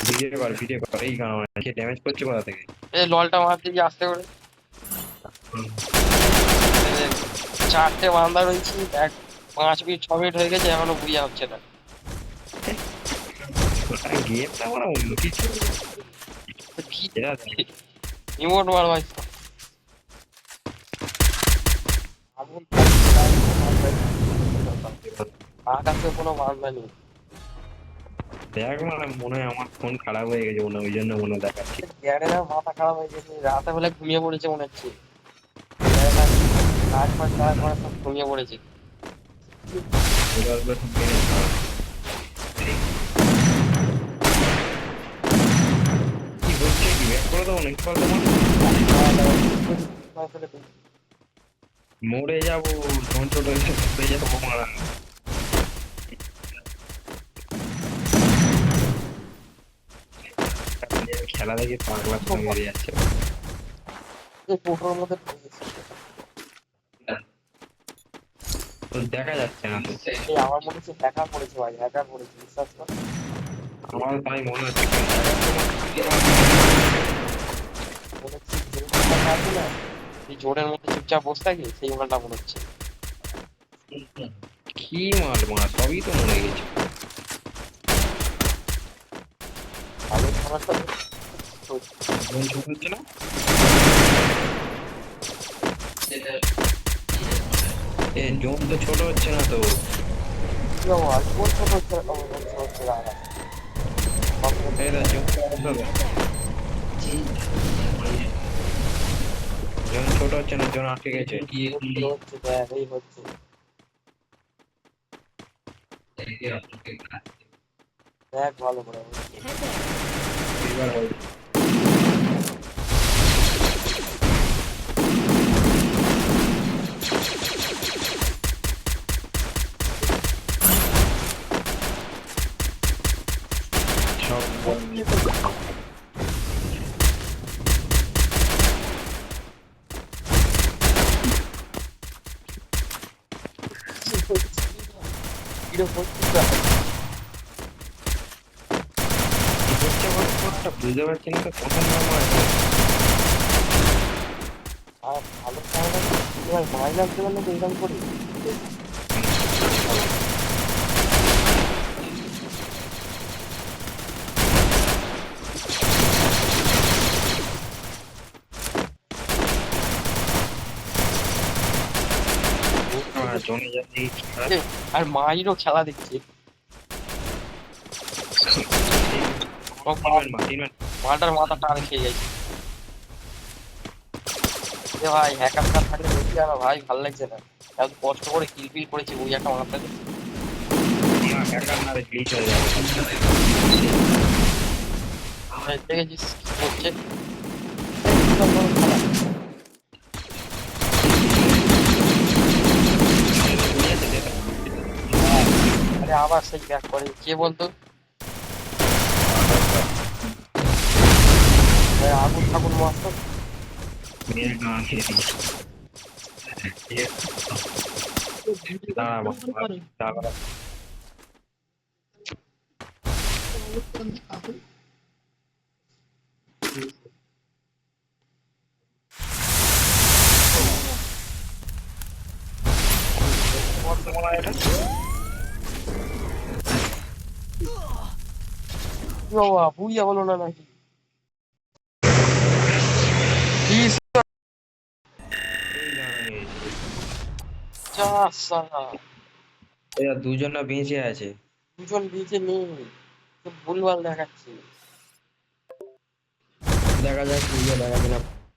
Video কর এই কারণে ড্যামেজ করছে কোথা থেকে? এই ললটা মারতে গিয়ে আসতে করে চারটে বান্দা রয়েছি, এক 5 মিনিট 6 মিনিট হয়ে গেছে এখনো বুঝা হচ্ছে না। গেমটা মানে অন্য কিছু। রিমোট মার ভাই। আকাশে কোনো বান্দা নেই। দেখ মানে মনে হয় আমার ফোন খারাপ হয়ে গেছে মনে হয়, ওই জন্য মনে হয় দেখাচ্ছি। গ্যারেনা মাথা খারাপ হয়ে গেছে, রাতে বেলা ঘুমিয়ে পড়েছে মনে হচ্ছে। কাজ ফাজ করার পরে সব ঘুমিয়ে পড়েছে। কি হচ্ছে কি ব্যাক করে দেবো নাকি বল তোমার? মরে যাবো, তখন ছোট হয়ে যাবো মারা। খেলা দেখে পাগলা মেরে যাচ্ছে। পুকুরের মধ্যে তো দেখা যাচ্ছে না তো। আমার মনে হচ্ছে হ্যাকার করেছে ভাই, হ্যাকার করেছে বিশ্বাস কর। আমার তাই মনে হচ্ছে। মনে হচ্ছে জোরটা আছে না, এই জোরের মধ্যে চুপচাপ বসে থাকে, সেই মালটা মনে হচ্ছে। কি মাল মারা সবই তো মরে গেছে। ভালো খাবারটা হচ্ছে না এ জোন তো ছোট হচ্ছে না তো। আর কোন ছোট হচ্ছে না, আমার মনে হচ্ছে না। জোন ছোট হচ্ছে না, জোন আটকে গেছে। হচ্ছে দেখ এই হচ্ছে দেখ ভালো করে এবার হবে। সব কিরকম বুঝতে পারছি না তো কখন নামা আছে। আর ভালো খাওয়া ভাই ভয় লাগতে পারলে তো এরকম করি। জোনে যাচ্ছি আর মায়েরও খেলা দেখছে, মালটার মাথা টান খেয়ে গেছে। ভাই হ্যাকার থাকলে বেশি আর ভাই ভালো লাগছে না, এত কষ্ট করে কিলবিল করেছি ওই একটা মাথাকে। দেখেছিস কি করছে। আরে আবার সেই ব্যাক করে কে বলতো? আগুন ঠাকুর মারতো। বাবা বুইয়া হলো না নাকি? দুজন না বেঁচে আছে। দুজন বেঁচে নেই, ভুলভাল দেখাচ্ছে। দেখা যাক দেখা যাবে না।